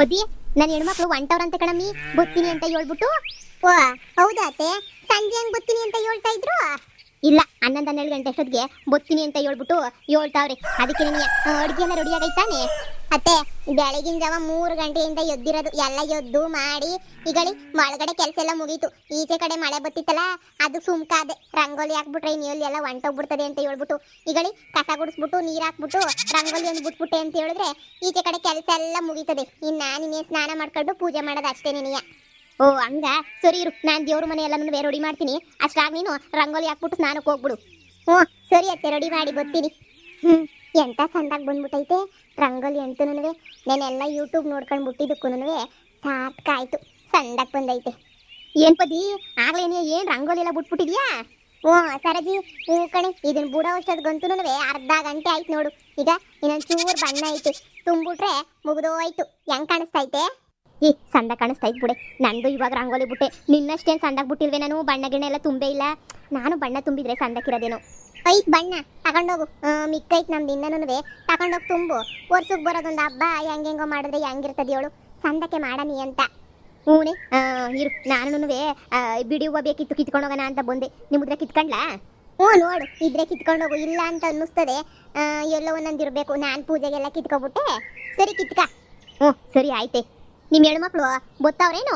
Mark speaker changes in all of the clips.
Speaker 1: ಒದಿ ನನ್ನ ಹೆಣ್ಮಕ್ಳು ಹೊಂಟವ್ರಂತೆ ಕಣಮ್ಮಿ, ಬತ್ತೀನಿ ಅಂತ ಹೇಳ್ಬಿಟ್ಟು.
Speaker 2: ಓ ಹೌದಾ ಅತ್ತೆ, ಸಂಜೆ ಹಂಗ್ ಬರ್ತೀನಿ ಅಂತ ಹೇಳ್ತಾ ಇದ್ರು.
Speaker 1: ಇಲ್ಲ 11-12 ಗಂಟೆ ಅಷ್ಟೊತ್ತಿಗೆ ಬತ್ತೀನಿ ಅಂತ ಹೇಳ್ಬಿಟ್ಟು ಹೇಳ್ತಾವ್ರೆ. ಅದಕ್ಕೆ ನೀನು ಅಡುಗೆ ಎಲ್ಲ ರೆಡಿ ಆಗೈತಾನೆ?
Speaker 2: ಅತ್ತೆ ಬೆಳಗಿನ ಜಾವ 3 ಗಂಟೆಯಿಂದ ಎದ್ದಿರೋದು, ಎಲ್ಲ ಎದ್ದು ಮಾಡಿ ಈಗಳಿ ಒಳಗಡೆ ಕೆಲಸ ಎಲ್ಲ ಮುಗೀತು. ಈಚೆ ಕಡೆ ಮಳೆ ಬತ್ತಿತ್ತಲ್ಲ, ಅದು ಸುಮ್ಕಾದೆ. ರಂಗೋಲಿ ಹಾಕ್ಬಿಟ್ರೆ ನೀರಲ್ಲಿ ಎಲ್ಲ ಹೊಂಟೋಗ್ಬಿಡ್ತದೆ ಅಂತ ಹೇಳ್ಬಿಟ್ಟು ಈಗಳಿ ಕಸ ಗುಡಿಸ್ಬಿಟ್ಟು ನೀರು ಹಾಕ್ಬಿಟ್ಟು ರಂಗೋಲಿ ಒಂದು ಬಿಟ್ಬಿಟ್ಟೆ ಅಂತ ಹೇಳಿದ್ರೆ ಈಚೆ ಕಡೆ ಕೆಲಸ ಎಲ್ಲ ಮುಗೀತದೆ. ನೀನೇ ಸ್ನಾನ ಮಾಡ್ಕೊಂಡು ಪೂಜೆ ಮಾಡೋದು ಅಷ್ಟೇ ನಿನಗೆ.
Speaker 1: ಓ ಹಂಗ, ಸರಿ ಇರು, ನಾನು ದೇವ್ರ ಮನೆ ಎಲ್ಲನೂ ರೆಡಿ ಮಾಡ್ತೀನಿ. ಅಷ್ಟಾಗಿ ನೀನು ರಂಗೋಲಿ ಹಾಕ್ಬಿಟ್ಟು ಸ್ನಾನಕ್ಕೆ ಹೋಗ್ಬಿಡು.
Speaker 2: ಹ್ಞೂ ಸರಿ ಅತ್ತೆ, ರೆಡಿ ಮಾಡಿ ಬರ್ತೀನಿ. ಎಂತ ಸಂದಾಗ ಬಂದ್ಬಿಟ್ಟೈತೆ ರಂಗೋಲಿ ಅಂತನೂ. ನಾನೆಲ್ಲ ಯೂಟ್ಯೂಬ್ ನೋಡ್ಕೊಂಡು ಬಿಟ್ಟಿದ್ದಕ್ಕೂ ಸಾಕಾಯ್ತು, ಸಂದಾಗ ಬಂದೈತೆ.
Speaker 1: ಏನ್ ಪದಿ ಆಗ್ಲೇ ಏನ್ ರಂಗೋಲಿ ಎಲ್ಲ ಬಿಟ್ಬಿಟ್ಟಿದ್ಯಾ?
Speaker 2: ಹ್ಞೂ ಸರಜಿ, ಹ್ಞೂ ಕಣೆ, ಇದನ್ನ ಬಿಡೋ ಅಷ್ಟೊತ್ಗಂತೂ ಅರ್ಧ ಗಂಟೆ ಆಯ್ತು ನೋಡು. ಈಗ ಇನ್ನೊಂದು ಚೂರು ಬಣ್ಣ ಐತೆ, ತುಂಬಿಟ್ರೆ ಮುಗಿದೋಯ್ತು. ಹೆಂಗ್ ಕಾಣಿಸ್ತೈತೆ?
Speaker 1: ಈ ಸಂದ ಕಾಣಿಸ್ತೈತ್ ಬಿಡೆ. ನಂದು ಇವಾಗ ರಂಗೋಲಿ ಬಿಟ್ಟೆ, ನಿನ್ನಷ್ಟೇನು ಸಂದಾಗ ಬಿಟ್ಟಿಲ್ವೇ ನಾನು? ಬಣ್ಣ ಗಿಣ್ಣ ಎಲ್ಲ ತುಂಬೇ ಇಲ್ಲ. ನಾನು ಬಣ್ಣ ತುಂಬಿದ್ರೆ ಸಂದಕ್ಕಿರೋದೇನೋ.
Speaker 2: ಐತ್ ಬಣ್ಣ ತಗೊಂಡೋಗು, ಮಿಕ್ಕೈತ್ ನಮ್ದು ಇನ್ನೂ. ತಗೊಂಡೋಗಿ ತುಂಬು. ವರ್ಷಕ್ಕೆ ಬರೋದೊಂದು ಹಬ್ಬ ಹೆಂಗೆಂಗೋ ಮಾಡಿದ್ರೆ ಹೆಂಗಿರ್ತದೆ ಹೇಳು, ಸಂದಕ್ಕೆ ಮಾಡನಿ ಅಂತ.
Speaker 1: ಹೂನೆ ಇರು, ನಾನು ಬಿಡಿ ಹೂವು ಬೇಕಿತ್ತು, ಕಿತ್ಕೊಂಡೋಗೋಣ ಅಂತ ಬಂದೆ. ನಿಮ್ಮುದ್ರೆ ಕಿತ್ಕೊಂಡ್ಲಾ?
Speaker 2: ಹ್ಞೂ ನೋಡು, ಇದ್ರೆ ಕಿತ್ಕೊಂಡೋಗು. ಇಲ್ಲ ಅಂತ ಅನ್ನಿಸ್ತದೆ, ಎಲ್ಲೋ ಒಂದೊಂದು ಇರಬೇಕು. ನಾನು ಪೂಜೆಗೆಲ್ಲ ಕಿತ್ಕೊಬಿಟ್ಟೆ. ಸರಿ ಕಿತ್ಕ.
Speaker 1: ಹ್ಞೂ ಸರಿ ಆಯ್ತೆ. ನಿಮ್ಮ ಹೆಣ್ಮಕ್ಳು ಗೊತ್ತವ್ರೇನು?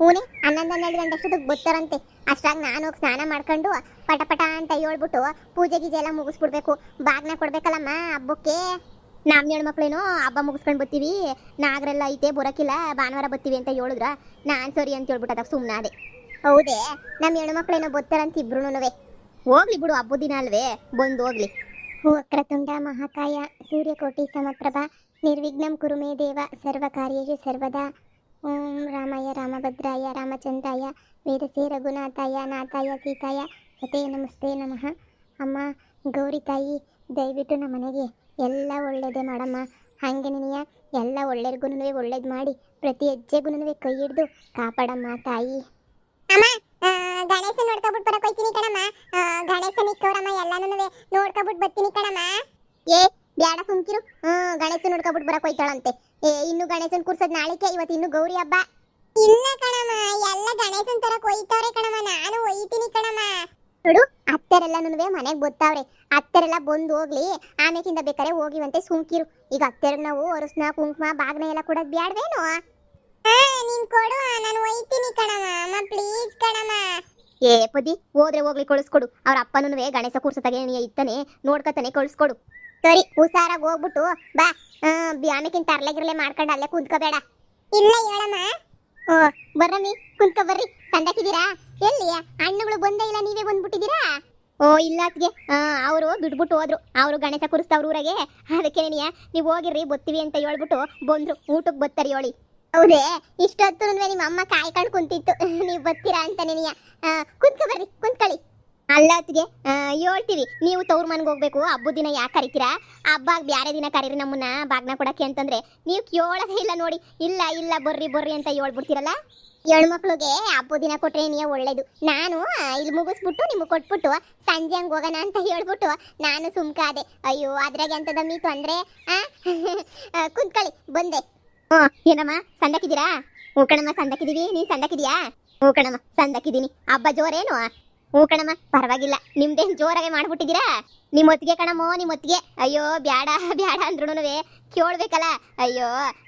Speaker 2: ಹೂನೆ 11-12 ಗಂಟೆ ಅಷ್ಟೊತ್ತಿಗೆ ಗೊತ್ತಾರಂತೆ. ಅಷ್ಟಾಗಿ ನಾನು ಹೋಗಿ ಸ್ನಾನ ಮಾಡ್ಕೊಂಡು ಪಟ ಪಟ ಅಂತ ಹೇಳ್ಬಿಟ್ಟು ಪೂಜೆ ಗೀಜೆ ಎಲ್ಲ ಮುಗಿಸ್ಬಿಡ್ಬೇಕು. ಬಾಗ್ನ ಕೊಡ್ಬೇಕಲ್ಲಮ್ಮ ಹಬ್ಬಕ್ಕೆ.
Speaker 1: ನಮ್ಮ ಹೆಣ್ಮಕ್ಳೇನೋ ಹಬ್ಬ ಮುಗಿಸ್ಕೊಂಡು ಬರ್ತೀವಿ, ನಾಗರೆಲ್ಲ ಐತೆ ಬರೋಕ್ಕಿಲ್ಲ, ಭಾನುವಾರ ಬರ್ತೀವಿ ಅಂತ ಹೇಳಿದ್ರ. ನಾನು ಸರಿ ಅಂತ ಹೇಳ್ಬಿಟ್ಟು ಅದಕ್ಕೆ ಸುಮ್ಮನಾದೆ.
Speaker 2: ಹೌದೇ, ನಮ್ಮ ಹೆಣ್ಮಕ್ಳೇನೋ ಗೊತ್ತಾರಂತ ಇಬ್ರುನುವೆ.
Speaker 1: ಹೋಗ್ಲಿ ಬಿಡು, ಹಬ್ಬದ ದಿನ ಅಲ್ವೇ, ಬಂದು ಹೋಗ್ಲಿ.
Speaker 2: ವಕ್ರತುಂಡ ಮಹಾಕಾಯ ಸೂರ್ಯಕೋಟಿ ಸಮಪ್ರಭಾ ನಿರ್ವಿಘ್ನಂ ಕುರು ಮೇ ದೇವ ಸರ್ವ ಕಾರ್ಯೇಷು ಸರ್ವದಾ. ಓಂ ರಾಮಾಯ ರಾಮಭದ್ರಾಯ ರಾಮಚಂದ್ರಾಯ ವೇದಸೇ ರಘುನಾಥಾಯ ನಾಥಾಯ ಸೀತಾಯ ಯತೆ ನಮಸ್ತೆ ನಮಃ. ಅಮ್ಮ ಗೌರಿ ತಾಯಿ, ದಯವಿಟ್ಟು ನಮ್ಮ ಮನೆಗೆ ಎಲ್ಲ ಒಳ್ಳೇದೇ ಮಾಡಮ್ಮ. ಹಾಗೆ ನಿನಯ ಎಲ್ಲ ಒಳ್ಳೆಯರ್ಗು ಒಳ್ಳೇದು ಮಾಡಿ ಪ್ರತಿ ಹೆಜ್ಜೆಗೂ ಕೈ ಹಿಡಿದು ಕಾಪಾಡಮ್ಮ ತಾಯಿ. ಅಮ್ಮ ಗಣೇಶ ನೋಡ್ಕೊಬಿಟ್ಟು ಬರಕ್ ಹೋಯ್ತೀನಿ ಕಣಮ್ಮ. ಗಣೇಶನ ಇಕ್ಕವ್ರಮ್ಮ, ಎಲ್ಲಾನು ನೋಡ್ಕೊಬಿಟ್ಟು ಬರ್ತೀನಿ ಕಣಮ್ಮ. ಏ ಬ್ಯಾಡ ಸುಮ್ಕಿರು. ಗಣೇಶ ನೋಡ್ಕೊಬಿಟ್ಟು ಬರಕ್ ಹೋಯ್ತಾಳಂತೆ. ಇನ್ನು ಗಣೇಶನ್ ಕೂರ್ಸೋದ್ ನಾಳಿಕೆ, ಇವತ್ತು ಇನ್ನು ಗೌರಿ ಹಬ್ಬ. ಇಲ್ಲ ಕಣಮ್ಮ, ಎಲ್ಲ ಗಣೇಶನ್ ತರ ಕೊಯ್ತವ್ರೆ ಕಣಮ್ಮ, ನಾನು ಒಯ್ತೀನಿ ಕಣಮ್ಮ. ನೋಡು ಅತ್ತೆರೆಲ್ಲನೂ ಮನೆಗೆ ಗೊತ್ತಾವ್ರೆ. ಅತ್ತೆರೆಲ್ಲ ಬಂದು ಹೋಗ್ಲಿ, ಆಮೇಕಿಂದ ಬೇಕಾರೆ ಹೋಗಿವಂತೆ, ಸುಮ್ಕಿರು. ಈಗ ಅತ್ತೆರಿಗೆ ನಾವು ಅರಸ್ನ ಕುಂಕುಮ ಬಾಗ್ನ ಎಲ್ಲ ಕೊಡೋದ್ ಬ್ಯಾಡ್ವೇನು? ನೀನ್ ಕೊಡು, ನಾನು ಒಯ್ತೀನಿ ಕಣಮ್ಮ. ಅಮ್ಮ ಪ್ಲೀಸ್ ಕಣಮ್ಮ.
Speaker 1: ಏ ಪದಿ, ಹೋದ್ರೆ ಹೋಗ್ಲಿ, ಕಳಿಸ್ಕೊಡು. ಅವ್ರ ಅಪ್ಪನೂ ಗಣೇಶ ಕೂರ್ಸತಾಗೆ ಇತ್ತಾನೆ, ನೋಡ್ಕತಾನೆ, ಕಳಿಸ್ಕೊಡು.
Speaker 2: ಸರಿ ಹುಷಾರಾಗಿ ಹೋಗ್ಬಿಟ್ಟು ಬಾ. ಆಮೇಕಿಂತ ತರ್ಲೆಗಿರ್ಲೆ ಮಾಡ್ಕೊಂಡು ಅಲ್ಲೇ ಕುಂತ್ಕೋಬೇಡ. ಇಲ್ಲ ಹೇಳಮ್ಮ. ಓ ಬರ್ರಮ್ಮಿ, ಕುಂತ್ಕೊ ಬರ್ರಿ. ಸಂದಕಿದ್ದೀರಾ? ಎಲ್ಲಿ ಹಣ್ಣುಗಳು ಬಂದೇ ಇಲ್ಲ, ನೀವೇ ಬಂದ್ಬಿಟ್ಟಿದ್ದೀರಾ?
Speaker 1: ಓ ಇಲ್ಲ ಅತ್ಗೆ, ಅವರು ಬಿಟ್ಬಿಟ್ಟು ಹೋದ್ರು. ಅವರು ಗಣೇಶ ಕೂರಿಸ್ತಾವ್ರ ಊರಾಗೆ. ಅದಕ್ಕೆ ನೀವು ಹೋಗಿರ್ರಿ, ಬತ್ತೀವಿ ಅಂತ ಹೇಳ್ಬಿಟ್ಟು ಬಂದ್ರು. ಊಟಕ್ಕೆ ಬತ್ತರಿ ಹೇಳಿ.
Speaker 2: ಹೌದೇ, ಇಷ್ಟೊತ್ತು ನಿಮ್ಮ ಅಮ್ಮ ಕಾಯ್ಕೊಂಡು ಕುಂತಿತ್ತು ನೀವು ಬರ್ತೀರಾ ಅಂತ. ನೆನೆಯ ಕುಂತ್ಕೊ ಬರ್ರಿ, ಕುಂತ್ಕೊಳ್ಳಿ.
Speaker 1: ಅಲ್ಲ ಅತ್ತಿಗೆ, ಹೇಳ್ತೀವಿ, ನೀವು ತವ್ರ ಮನೆಗೆ ಹೋಗ್ಬೇಕು, ಹಬ್ಬದ ದಿನ ಯಾಕೆ ಕರಿತೀರಾ? ಹಬ್ಬ ಬ್ಯಾರೆ ದಿನ ಕರೀರಿ ನಮ್ಮನ್ನ ಬಾಗ್ನ ಕೊಡಕ್ಕೆ ಅಂತಂದ್ರೆ ನೀವು ಕೇಳೋದೇ ಇಲ್ಲ ನೋಡಿ. ಇಲ್ಲ ಇಲ್ಲ ಬರ್ರಿ ಬರ್ರಿ ಅಂತ ಹೇಳ್ಬಿಡ್ತೀರಲ್ಲ.
Speaker 2: ಹೆಣ್ಮಕ್ಳಿಗೆ ಹಬ್ಬದ ದಿನ ಕೊಟ್ರೆ ನೀ ಒಳ್ಳೇದು. ನಾನು ಇಲ್ಲಿ ಮುಗಿಸ್ಬಿಟ್ಟು ನಿಮ್ಗೆ ಕೊಟ್ಬಿಟ್ಟು ಸಂಜೆ ಹಂಗೆ ಹೋಗೋಣ ಅಂತ ಹೇಳ್ಬಿಟ್ಟು ನಾನು ಸುಮ್ಕಾದೆ. ಅಯ್ಯೋ ಅದ್ರಾಗೆ ಅಂತದಮ್ಮಿ ತೊಂದ್ರೆ. ಕುಂತ್ಕೊಳ್ಳಿ, ಬಂದೆ.
Speaker 1: ಏನಮ್ಮ ಸಂದಕಿದ್ದೀರಾ? ಹ್ಞೂ ಕಣಮ್ಮ ಸಂದಕಿದೀವಿ. ನೀನ್ ಸಂದಕಿದ್ಯಾ? ಹ್ಞೂ ಕಣಮ್ಮ ಸಂದಕಿದ್ದೀನಿ. ಹಬ್ಬ ಜೋರೇನು? ಹ್ಞೂ ಕಣಮ್ಮ ಪರವಾಗಿಲ್ಲ. ನಿಮ್ದೇನು ಜೋರಾಗೆ ಮಾಡ್ಬಿಟ್ಟಿದ್ದೀರಾ? ನಿಮ್ಮ ಹೊತ್ತಿಗೆ ಕಣಮ್ಮೋ, ನಿಮ್ಮ ಹೊತ್ತಿಗೆ. ಅಯ್ಯೋ ಬ್ಯಾಡ ಬ್ಯಾಡ ಅಂದ್ರೂ ಕೇಳ್ಬೇಕಲ್ಲ. ಅಯ್ಯೋ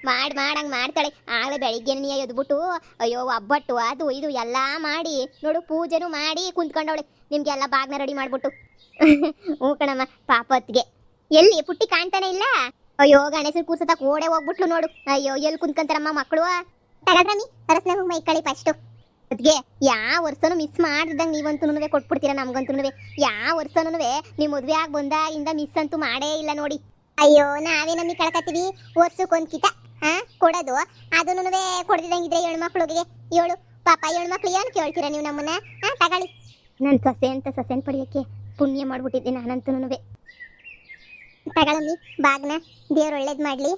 Speaker 1: ಮಾಡಂಗೆ ಮಾಡ್ತಾಳೆ. ಆಗಲೇ ಬೆಳಿಗ್ಗೆ ನೀ ಎದ್ಬಿಟ್ಟು ಅಯ್ಯೋ ಒಬ್ಬಟ್ಟು ಅದು ಇದು ಎಲ್ಲ ಮಾಡಿ ನೋಡು, ಪೂಜೆನೂ ಮಾಡಿ ಕುಂತ್ಕೊಂಡವಳೆ. ನಿಮ್ಗೆಲ್ಲ ಬಾಗ್ನ ರೆಡಿ ಮಾಡ್ಬಿಟ್ಟು. ಹ್ಞೂ ಕಣಮ್ಮ ಪಾಪ ಹೊತ್ತಿಗೆ. ಎಲ್ಲಿ ಪುಟ್ಟಿ ಕಾಣ್ತಾನೆ ಇಲ್ಲ? ಅಯ್ಯೋ ಗಣೇಶನ ಕೂರ್ಸತ ಓಡೆ ಹೋಗ್ಬಿಟ್ಲು ನೋಡು. ಅಯ್ಯೋ ಎಲ್ಲಿ ಕುಂತ್ಕೊಂತಾರಮ್ಮ ಮಕ್ಕಳು?
Speaker 2: ತಗದ್ರಮ್ಮಿ ಅರಸ್ನ ಮೈ ಕಳಿ ಫಸ್ಟು.
Speaker 1: ಅದ್ಗೆ ಯಾವ ವರ್ಷನೂ ಮಿಸ್ ಮಾಡ್ದಂಗೆ ನೀವಂತೂ ಕೊಟ್ಬಿಡ್ತೀರಾ ನಮ್ಗಂತೂ. ಯಾವ ವರ್ಷನೂ ನೀವು ಮದುವೆ ಆಗಿ ಬಂದಾಗಿಂದ ಮಿಸ್ ಅಂತೂ ಮಾಡೇ ಇಲ್ಲ ನೋಡಿ.
Speaker 2: ಅಯ್ಯೋ ನಾವೇ ನಮಗೆ ಕಳ್ಕತ್ತೀವಿ ವರ್ಷಕ್ಕೊಂದು ಕಿತ ಕೊಡೋದು. ಅದನ್ನು ಕೊಡ್ದಿದಂಗಿದ್ರೆ ಹೆಣ್ಮಕ್ಳಿಗೆ ಹೇಳು. ಪಾಪ ಹೆಣ್ಮಕ್ಳು ಏನು ಕೇಳ್ತೀರಾ ನೀವು ನಮ್ಮನ್ನ? ತಗೊಳ್ಳಿ.
Speaker 1: ನನ್ನ ಸೊಸೆ ಅಂತ ಸೊಸೆನ್ ಪಡೆಯೋಕ್ಕೆ ಪುಣ್ಯ ಮಾಡ್ಬಿಟ್ಟಿದ್ದೆ ನಾನಂತೂ.
Speaker 2: ತಗೊಳಮ್ಮಿ ಬಾಗ್ನ, ದೇವ್ರು ಒಳ್ಳೇದು ಮಾಡಲಿ.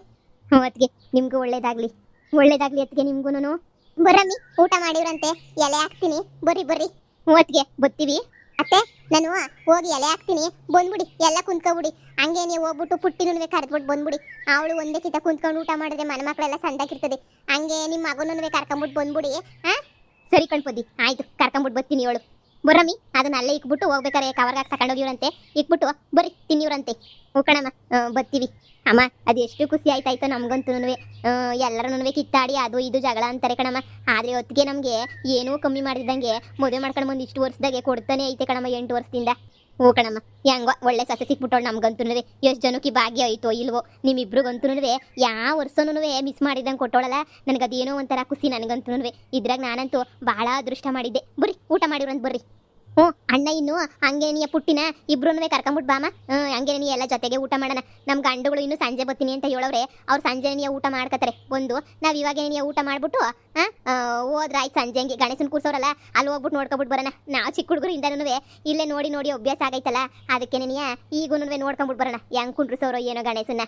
Speaker 1: ಅತ್ತಿಗೆ ನಿಮ್ಗೂ ಒಳ್ಳೇದಾಗ್ಲಿ, ಒಳ್ಳೇದಾಗ್ಲಿ ಅತ್ತಿಗೆ ನಿಮ್ಗೂನು.
Speaker 2: ಬರ್ರಮ್ಮಿ ಊಟ ಮಾಡಿವ್ರಂತೆ, ಎಲೆ ಹಾಕ್ತೀನಿ, ಬರ್ರಿ ಬರ್ರಿ.
Speaker 1: ಅತ್ತಿಗೆ ಬರ್ತೀವಿ.
Speaker 2: ಅತ್ತೆ ನಾನು ಹೋಗಿ ಎಲೆ ಹಾಕ್ತೀನಿ, ಬಂದ್ಬಿಡಿ ಎಲ್ಲ ಕುಂತ್ಕೊಬಿಡಿ. ಹಂಗೆ ನೀವು ಹೋಗ್ಬಿಟ್ಟು ಪುಟ್ಟಿನೂ ಕರೆದ್ಬಿಟ್ಟು ಬಂದ್ಬಿಡಿ. ಅವಳು ಒಂದೇ ಕಿತ ಕುಂತ್ಕೊಂಡು ಊಟ ಮಾಡಿದ್ರೆ ಮನೆ ಮಕ್ಕಳೆಲ್ಲ ಸಂದಾಕಿರ್ತದೆ. ಹಂಗೆ ನಿಮ್ಮ ಮಗನೂ ಕರ್ಕೊಂಬಿಟ್ಟು ಬಂದ್ಬಿಡಿ.
Speaker 1: ಸರಿ ಕಣ್ಪದಿ, ಆಯ್ತು ಕರ್ಕೊಂಬಿಟ್ಟು ಬರ್ತೀನಿ ಇವಳು. ಬರ್ರಮ್ಮಿ, ಅದನ್ನ ಅಲ್ಲೇ ಇಕ್ಬಿಟ್ಟು ಹೋಗ್ಬೇಕಾರೆ ಕವರ್ಗಾಕ್ ತಗೊಂಡೋಗಿವ್ರಂತೆ, ಇಕ್ಬಿಟ್ಟು ಬರ್ರಿ ತಿನ್ನಿವ್ರಂತೆ. ಹ್ಞೂ ಕಣಮ್ಮ, ಬರ್ತೀವಿ. ಅಮ್ಮ ಅದು ಎಷ್ಟು ಖುಷಿ ಆಯ್ತಾಯ್ತು ನಮ್ಗಂತೂ. ಎಲ್ಲರೂ ಕಿತ್ತಾಡಿ ಅದು ಇದು ಜಗಳ ಅಂತಾರೆ ಕಣಮ್ಮ. ಆದರೆ ಹೊತ್ತಿಗೆ ನಮಗೆ ಏನೂ ಕಮ್ಮಿ ಮಾಡಿದಂಗೆ ಮದುವೆ ಮಾಡ್ಕೊಂಡು ಬಂದು ಇಷ್ಟು ವರ್ಷದಾಗೆ ಕೊಡ್ತಾನೆ ಐತೆ ಕಣಮ್ಮ, 8 ವರ್ಷದಿಂದ. ಹ್ಞೂ ಕಣಮ್ಮ, ಹೆಂಗೋ ಒಳ್ಳೆ ಸೊಸೆ ಸಿಕ್ಬಿಟ್ಟವಳು ನಮ್ಗಂತೂ. ಎಷ್ಟು ಜನಕ್ಕೆ ಭಾಗ್ಯ ಆಯ್ತೋ ಇಲ್ವೋ, ನಿಮ್ಮಿಬ್ರಿಗಂತೂ ಯಾವ ವರ್ಷನೂ ಮಿಸ್ ಮಾಡಿದಂಗೆ ಕೊಟ್ಟೋಳಲ್ಲ. ನನಗದೇನೋ ಒಂಥರ ಖುಷಿ ನನಗಂತೂ. ಇದ್ರಾಗ ನಾನಂತೂ ಭಾಳ ಅದೃಷ್ಟ ಮಾಡಿದ್ದೆ. ಬರ್ರಿ ಊಟ ಮಾಡಿವ್ರಂತ ಬರ್ರಿ. ಹ್ಞೂ ಅಣ್ಣ ಇನ್ನು ಹಂಗೇನಿಯ ಪುಟ್ಟಿನ ಇಬ್ರು ಕರ್ಕೊಂಬಿಟ್ಟು ಬಾಮ. ಹಂಗೆ ನೀ ಎಲ್ಲ ಜೊತೆಗೆ ಊಟ ಮಾಡೋಣ. ನಮ್ಮ ಗಂಡುಗಳು ಇನ್ನು ಸಂಜೆ ಬರ್ತೀನಿ ಅಂತ ಹೇಳವ್ರೆ. ಅವ್ರು ಸಂಜೆ ನೀ ಊಟ ಮಾಡ್ಕೊತಾರೆ ಬಂದು. ನಾವು ಇವಾಗ ಏನಿಯ ಊಟ ಮಾಡ್ಬಿಟ್ಟು ಹೋದ್ರೆ ಆಯ್ತು. ಸಂಜೆ ಹಂಗೆ ಗಣೇಶನ ಕೂರ್ಸೋರಲ್ಲ, ಅಲ್ಲಿ ಹೋಗ್ಬಿಟ್ಟು ನೋಡ್ಕೊಬಿಟ್ಟು ಬರೋಣ. ನಾವು ಚಿಕ್ಕ ಹುಡುಗರಿಂದನೂ ಇಲ್ಲೇ ನೋಡಿ ನೋಡಿ ಅಭ್ಯಾಸ ಆಗೈತಲ್ಲ, ಅದಕ್ಕೆ ನೀ ಈಗೂ ನೋಡ್ಕೊಂಬಿಟ್ಟು ಬರೋಣ ಹೆಂಗ್ ಕುಂಡ್ರಿಸೋರು ಏನೋ ಗಣೇಶನ.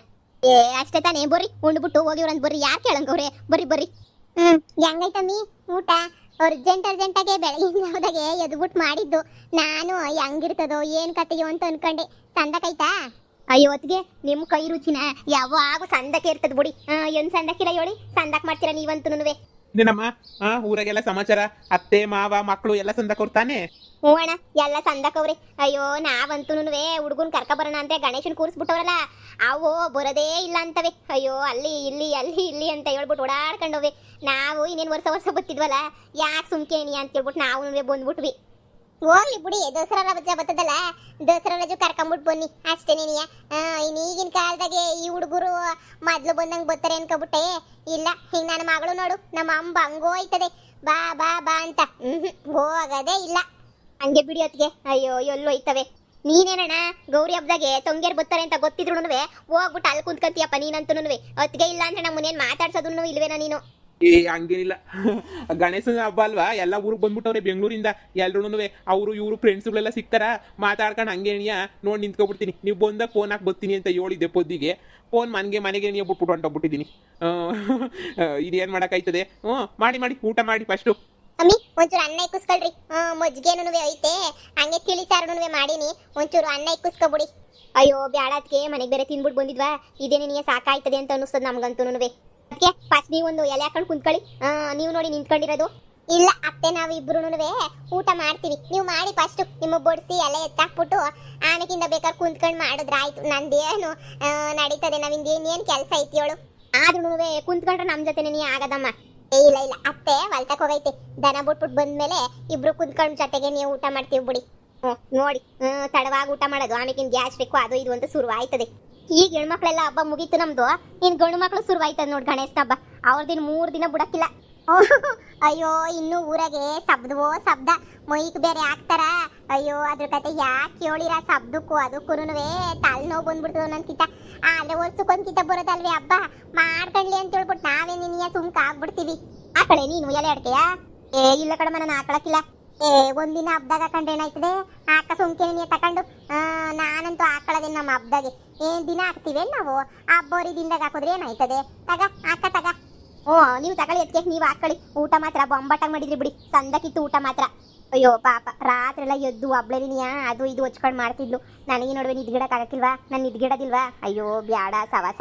Speaker 1: ಅಷ್ಟೇ ತಾನೇ, ಬರ್ರಿ ಉಂಡ್ಬಿಟ್ಟು ಹೋಗಿವ್ರಂತ ಬರ್ರಿ. ಯಾರು ಕೇಳಂಗವ್ರೆ, ಬರ್ರಿ ಬರ್ರಿ.
Speaker 2: ಹೆಂಗೈತಮ್ಮಿ ಊಟ? ಅರ್ಜೆಂಟಾಗೆ ಬೆಳಗಿನ ಜಾವದಾಗೆ ಎದ್ಬಿಟ್ಟು ಮಾಡಿದ್ದು. ನಾನು ಹೆಂಗಿರ್ತದೋ ಏನು ಕತೆಯೋ ಅಂತ ಅನ್ಕೊಂಡೆ. ಸಂದಕೈತಾ?
Speaker 1: ಅಯ್ಯೋ ಹೊತ್ತಿಗೆ ನಿಮ್ಮ ಕೈ ರುಚಿನ ಯಾವಾಗ ಸಂದಕ್ಕೆ ಇರ್ತದ ಬಿಡಿ. ಏನು ಸಂದಕ್ಕಿಲ್ಲ ಹೇಳಿ, ಸಂದಕ್ ಮಾಡ್ತೀರಾ ನೀವಂತೂ.
Speaker 3: ನಿನ್ನಮ್ಮ ಊರಾಗೆಲ್ಲ ಸಮಾಚಾರ? ಅತ್ತೆ ಮಾವ ಮಕ್ಕಳು ಎಲ್ಲ ಸಂದ ಕೊಡ್ತಾನೆ?
Speaker 1: ಹ್ಞೂ ಅಣ್ಣ, ಎಲ್ಲ ಸಂದಕವ್ರಿ. ಅಯ್ಯೋ ನಾವಂತೂ ಹುಡುಗನ್ ಕರ್ಕೊಬರೋಣ ಅಂದ್ರೆ ಗಣೇಶನ್ ಕೂರಿಸ್ಬಿಟ್ಟವ್ರಲ್ಲ, ಅವು ಬರೋದೇ ಇಲ್ಲ ಅಂತವೆ. ಅಯ್ಯೋ ಅಲ್ಲಿ ಇಲ್ಲಿ ಅಲ್ಲಿ ಇಲ್ಲಿ ಅಂತ ಹೇಳ್ಬಿಟ್ಟು ಓಡಾಡ್ಕೊಂಡವೆ. ನಾವು ಇನ್ನೇನು ವರ್ಷ ಬತ್ತಿದ್ವಲ್ಲ, ಯಾಕೆ ಸುಮ್ಕೇನಿ ಅಂತ ಹೇಳ್ಬಿಟ್ಟು ನಾವು ಬಂದ್ಬಿಟ್ವಿ.
Speaker 2: ಹೋಗ್ಲಿ ಬಿಡಿ, ದಸರಾ ರಜೆ ಬರ್ತದಲ್ಲ, ದಸರಾ ರಜೆ ಕರ್ಕೊಂಬಿಟ್ಟು ಬನ್ನಿ ಅಷ್ಟೇ. ನೀನಿಯ ಈಗಿನ ಕಾಲದಾಗೆ ಈ ಹುಡುಗರು ಮೊದ್ಲು ಬಂದಂಗೆ ಬರ್ತಾರೆ ಅನ್ಕೊಬಿಟ್ಟೆ. ಇಲ್ಲ, ಹಿಂಗೆ ನನ್ನ ಮಗಳು ನೋಡು, ನಮ್ಮ ಅಮ್ಮ ಹಂಗೋ ಹೋಯ್ತದೆ ಬಾ ಬಾ ಬಾ ಅಂತ. ಹೋಗದೇ ಇಲ್ಲ.
Speaker 1: ಹಂಗೆ ಬಿಡಿ ಹೊತ್ತಿಗೆ. ಅಯ್ಯೋ ಎಲ್ಲೋ ಹೋಯ್ತವೆ. ನೀನೇನಣ್ಣ ಗೌರಿ ಹಬ್ಬದಾಗೆ ತೊಂಗೇರ್ ಬರ್ತಾರೆ ಅಂತ ಗೊತ್ತಿದ್ರು ಹೋಗ್ಬಿಟ್ಟು ಅಲ್ಲಿ ಕುಂತ್ಕಂತೀಯಪ್ಪ ನೀನಂತೂ. ಹೊತ್ತಿಗೆ ಇಲ್ಲ ಅಂದ್ರೆ ನಮ್ಮನ್ನೇನು ಮಾತಾಡ್ಸೋದು ಇಲ್ವೇನಾ ನೀನು?
Speaker 3: ಹಂಗೇನಿಲ್ಲ, ಗಣೇಶನ ಹಬ್ಬ ಅಲ್ವಾ, ಎಲ್ಲ ಊರಿಗೆ ಬಂದ್ಬಿಟ್ಟವ್ರೆ ಬೆಂಗಳೂರಿಂದ. ಎಲ್ರೂ ಅವರು ಇವರು ಫ್ರೆಂಡ್ಸ್ಗಳೆಲ್ಲ ಸಿಗ್ತಾರ, ಮಾತಾಡ್ಕೊಂಡು ಹಂಗೇನಿಯ ನೋಡಿ ನಿಂತ್ಕೊಬಿಡ್ತೀನಿ. ನೀವು ಬಂದಾಗ ಫೋನ್ ಹಾಕಿ ಬರ್ತೀನಿ ಅಂತ ಹೇಳಿದ್ದೆ ಪೊದ್ದಿಗೆ. ಫೋನ್ ಮನೆಗೆ ನೀವು ಬಿಟ್ಬಿಟ್ಟು ಹೊಂಟೋಗ್ಬಿಟ್ಟಿದ್ದೀನಿ. ಇದೇನು ಮಾಡೋಕ್ಕಾಯ್ತದೆ? ಮಾಡಿ ಊಟ ಮಾಡಿ ಫಸ್ಟು.
Speaker 2: ಅಮ್ಮಿ ಒಂಚೂರು ಅನ್ನ ಇಕ್ಕಿಸ್ಕೊಳ್ರಿ. ಮಜ್ಜಿಗೆನೂ ಐತೆ, ಹಂಗೆ ತಿಳಿ ಸಾರನು ಮಾಡೀನಿ, ಒಂಚೂರು ಅನ್ನ ಇಕ್ಕಿಸ್ಕೊಬಿಡಿ.
Speaker 1: ಅಯ್ಯೋ ಬ್ಯಾಡತ್ಗೆ, ಮನೆಗೆ ಬೇರೆ ತಿನ್ಬಿಟ್ಟು ಬಂದಿದ್ವಾ, ಇದೇನೇ ನೀ ಸಾಕಾಯ್ತದೆ ಅಂತ ಅನ್ನಿಸ್ತದ ನಮ್ಗಂತೂ. ಅದಕ್ಕೆ ಫಸ್ಟ್ ನೀವೊಂದು ಎಲೆ ಹಾಕೊಂಡು ಕುಂತ್ಕೊಳ್ಳಿ. ನೀವು ನೋಡಿ ನಿಂತ್ಕೊಂಡಿರೋದು.
Speaker 2: ಇಲ್ಲ ಅತ್ತೆ, ನಾವು ಇಬ್ರು ಊಟ ಮಾಡ್ತೀವಿ. ನೀವು ಮಾಡಿ ಫಸ್ಟ್. ನಿಮಗೆ ಬಡಿಸಿ ಎಲೆ ಎತ್ತಾಕ್ಬಿಟ್ಟು ಆಮೇಕಿಂದ ಬೇಕಾದ್ರೆ ಕುಂತ್ಕೊಂಡು ಮಾಡಿದ್ರಾಯ್ತು. ನಂದೇನು ನಡೀತದೆ, ನಾವಿಂದ ಏನೇನು ಕೆಲಸ ಐತಿ ಹೇಳು.
Speaker 1: ಆದ್ರೂ ಕುಂತ್ಕೊಂಡ್ರೆ ನಮ್ಮ ಜೊತೆನೇ ನೀ ಆಗದಮ್ಮ.
Speaker 2: ಇಲ್ಲ ಅತ್ತೆ ಹೊಲ್ತಕ್ಕೆ ಹೋಗೈತೆ. ದನ ಬಿಟ್ಬಿಟ್ಟು ಬಂದ್ಮೇಲೆ ಇಬ್ರು ಕುಂತ್ಕೊಂಡು ಜೊತೆಗೆ ನೀವು ಊಟ ಮಾಡ್ತೀವಿ ಬಿಡಿ.
Speaker 1: ನೋಡಿ ತಡವಾಗಿ ಊಟ ಮಾಡೋದು, ಆಮೇಕಿಂದ ಗ್ಯಾಸ್ ಬೇಕು ಅದು ಇದು ಅಂತ ಶುರು ಆಯ್ತದೆ. ಈಗ ಹೆಣ್ಮಕ್ಳೆಲ್ಲ ಹಬ್ಬ ಮುಗೀತು ನಮ್ದು, ಇನ್ನು ಗಂಡು ಮಕ್ಳು ಶುರು ಆಯ್ತದ ನೋಡಿ ಗಣೇಶನ ಹಬ್ಬ. ಅವ್ರದಿನ 3 ದಿನ ಬಿಡಕ್ಕಿಲ್ಲ.
Speaker 2: ಅಯ್ಯೋ ಇನ್ನು ಊರಾಗೆ ಶಬ್ದವೋ ಶಬ್ದ, ಮೈಕ್ ಬೇರೆ ಹಾಕ್ತಾರ. ಅಯ್ಯೋ ಅದ್ರ ಕತೆ ಯಾಕೆ ಹೇಳಿರ, ಶಬ್ದಕ್ಕೂ ಅದಕ್ಕೂ ತಲೆನೋವು ಬಂದ್ಬಿಡ್ತದ ನಂತಿತ್ತ. ಅಲ್ಲೇ ವರ್ಷಕ್ಕೊಂದ್ಕಿತ ಬರೋದಲ್ವೇ ಹಬ್ಬ, ಮಾಡ್ಕೊಂಡ್ಲಿ ಅಂತ ಹೇಳ್ಬಿಟ್ಟು ನಾವೇ ನಿನಿಯ ಸುಮ್ಕ ಆಗ್ಬಿಡ್ತೀವಿ.
Speaker 1: ಆ ಕಡೆ ನೀನು ಎಲೆ ಅಡ್ಕೆಯಾ? ಇಲ್ಲ ಕಡಮ, ನಾನು ಹಾಕೊಳಕ್ಕಿಲ್ಲ.
Speaker 2: ಒಂದಿನ ಹಬ್ದಾಗ ಹಾಕೊಂಡ್ರೆ ಏನಾಯ್ತದೆ, ಹಾಕ ಸುಮ್ಕೆ ತಕೊಂಡು. ನಾನಂತೂ ಹಾಕೊಳ್ಳೋದೇನು ನಮ್ಮ ಹಬ್ದಾಗೆ. ದಿನ ಹಾಕ್ತಿವಿ ನಾವು, ಹಬ್ಬರಿ ದಿನದಾಗ ಹಾಕಿದ್ರೆ ಏನಾಯ್ತದೆ? ತಗ ಹಾಕ ತಗ.
Speaker 1: ನೀವು ತಗೊಳ್ಳಿ ಅದಕ್ಕೆ, ನೀವು ಹಾಕೊಳ್ಳಿ. ಊಟ ಮಾತ್ರ ಬೊಂಬಾಟಾಗಿ ಮಾಡಿದ್ರಿ ಬಿಡಿ, ಸಂದಕ್ಕಿತ್ತು ಊಟ ಮಾತ್ರ. ಅಯ್ಯೋ ಪಾಪ, ರಾತ್ರಿ ಎಲ್ಲ ಎದ್ದು ಒಬ್ಳೇನಿಯ ಅದು ಇದು ಹೊಚ್ಕೊಂಡು ಮಾಡ್ತಿದ್ಲು. ನನಗೆ ನೋಡುವೆ ನಿದ್ಗಿಡಕ್ಕಾಗಕ್ಕಿಲ್ವಾ? ನಾನು ನಿದ್ಗಿಡದಿಲ್ವಾ? ಅಯ್ಯೋ ಬ್ಯಾಡ ಸವಾಸ.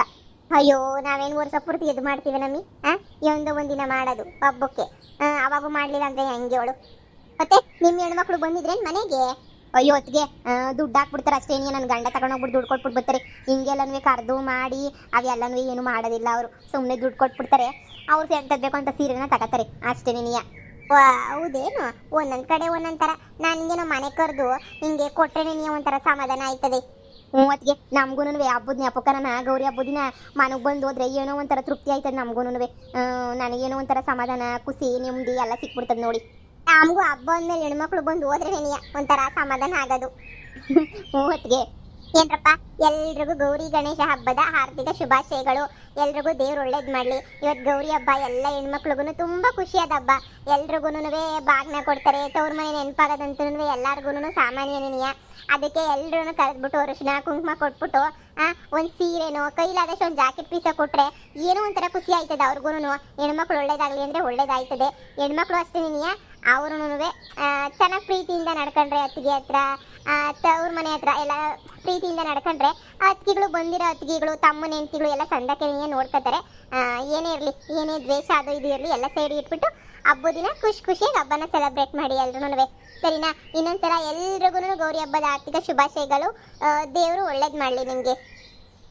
Speaker 2: ಅಯ್ಯೋ ನಾವೇನು ವರ್ಷ ಪೂರ್ತಿ ಎದ್ದು ಮಾಡ್ತೀವಿ ನಮ್ಮಿ? ಒಂದಿನ ಮಾಡೋದು ಹಬ್ಬಕ್ಕೆ, ಅವಾಗೂ ಮಾಡ್ಲಿಲ್ಲ ಅಂದ್ರೆ ಹೆಂಗೆ ಅವಳು? ಮತ್ತೆ ನಿಮ್ಮ ಹೆಣ್ಮಕ್ಳು ಬಂದಿದ್ರೇನು ಮನೆಗೆ?
Speaker 1: ಅಯ್ಯೋ ಹೊತ್ತಿಗೆ ದುಡ್ಡು ಹಾಕ್ಬಿಡ್ತಾರೆ ಅಷ್ಟೇ. ನನ್ನ ಗಂಡ ತಗೊಂಡೋಗ್ಬಿಟ್ಟು ದುಡ್ಡು ಕೊಟ್ಬಿಟ್ಟು ಬರ್ತಾರೆ. ಹಿಂಗೆಲ್ಲನೂ ಕರೆದು ಮಾಡಿ ಅವೆಲ್ಲನೂ ಏನು ಮಾಡೋದಿಲ್ಲ ಅವರು. ಸುಮ್ಮನೆ ದುಡ್ಡು ಕೊಟ್ಬಿಡ್ತಾರೆ. ಅವ್ರು ಎಂತದ್ದು ಬೇಕು ಅಂತ ಸೀರೆನ ತಗೋತಾರೆ ಅಷ್ಟೇ. ನೀನಿಯ
Speaker 2: ಹೌದೇನು? ಒಂದೊಂದು ಕಡೆ ಒಂದೊಂದು ಥರ. ನಾನು ಹಿಂಗೆ ನಮ್ಮ ಮನೆ ಕರೆದು ಹಿಂಗೆ ಕೊಟ್ಟರೆ ನೀವು ಒಂಥರ ಸಮಾಧಾನ ಆಯ್ತದೆ.
Speaker 1: ಹೊತ್ತಿಗೆ ನಮಗೂ ಹಬ್ಬದ ಜ್ಞಾಪಕನ ಗೌರಿ ಹಬ್ಬದ ದಿನ ಮನೆಗೆ ಬಂದು ಹೋದ್ರೆ ಏನೋ ಒಂಥರ ತೃಪ್ತಿ ಆಯ್ತದೆ ನಮಗೂ. ನನಗೇನೋ ಒಂಥರ ಸಮಾಧಾನ, ಖುಷಿ, ನೆಮ್ಮದಿ ಎಲ್ಲ ಸಿಕ್ಬಿಡ್ತದೆ ನೋಡಿ.
Speaker 2: ನಮಗೂ ಹಬ್ಬ ಅಂದಮೇಲೆ ಹೆಣ್ಮಕ್ಳು ಬಂದು ಹೋದ್ರೆ ಒಂಥರ ಸಮಾಧಾನ ಆಗೋದು.
Speaker 1: ಹೊತ್ತಿಗೆ
Speaker 2: ಏನ್ರಪ್ಪ, ಎಲ್ರಿಗೂ ಗೌರಿ ಗಣೇಶ ಹಬ್ಬದ ಹಾರ್ದಿಕ ಶುಭಾಶಯಗಳು. ಎಲ್ರಿಗೂ ದೇವ್ರು ಒಳ್ಳೇದು ಮಾಡಲಿ. ಇವತ್ತು ಗೌರಿ ಹಬ್ಬ ಎಲ್ಲ ಹೆಣ್ಮಕ್ಳಿಗೂ ತುಂಬ ಖುಷಿಯಾದ ಹಬ್ಬ. ಎಲ್ರಿಗೂ ಬಾಗ್ನ ಕೊಡ್ತಾರೆ. ತವ್ರ ಮನೆ ನೆನಪಾಗೋದಂತೂ ಎಲ್ಲರಿಗೂ ಸಾಮಾನ್ಯನಿಯ. ಅದಕ್ಕೆ ಎಲ್ರೂ ಕರೆದ್ಬಿಟ್ಟು ಅರಿಶಿನ ಕುಂಕುಮ ಕೊಟ್ಬಿಟ್ಟು ಒಂದು ಸೀರೆನೋ ಕೈಲಾದಷ್ಟು ಒಂದು ಜಾಕೆಟ್ ಪೀಸ ಕೊಟ್ಟರೆ ಏನೋ ಒಂಥರ ಖುಷಿ ಆಯ್ತದೆ ಅವ್ರಿಗೂ. ಹೆಣ್ಮಕ್ಳು ಒಳ್ಳೇದಾಗಲಿ ಅಂದರೆ ಒಳ್ಳೇದಾಯ್ತದೆ. ಹೆಣ್ಮಕ್ಳು ಅಷ್ಟೇ ಅವರು ಚೆನ್ನಾಗಿ ಪ್ರೀತಿಯಿಂದ ನಡ್ಕೊಂಡ್ರೆ ಅತ್ತಿಗೆ ಹತ್ರ ತವ್ರ ಮನೆ ಹತ್ರ ಎಲ್ಲ ಪ್ರೀತಿಯಿಂದ ನಡ್ಕೊಂಡ್ರೆ ಅತ್ತಿಗೆಗಳು ಬಂದಿರೋ ಅತ್ತಿಗೆಗಳು ತಮ್ಮನ ಹೆಂಡತಿಗಳು ಎಲ್ಲ ಸಂದಕ್ಕೆ ನೋಡ್ಕೋತಾರೆ. ಏನೇ ಇರಲಿ, ಏನೇ ದ್ವೇಷ ಅದು ಇದು ಇರಲಿ ಎಲ್ಲ ಸೈಡ್ ಇಟ್ಬಿಟ್ಟು ಹಬ್ಬದ ದಿನ ಖುಷಿಯಾಗಿ ಹಬ್ಬನ ಸೆಲೆಬ್ರೇಟ್ ಮಾಡಿ ಎಲ್ರೂ. ಸರಿನಾ? ಇನ್ನೊಂದ್ಸಲ ಎಲ್ರಿಗೂ ಗೌರಿ ಹಬ್ಬದ ಆರ್ಥಿಕ ಶುಭಾಶಯಗಳು. ದೇವರು ಒಳ್ಳೇದು ಮಾಡಲಿ ನಿಮಗೆ.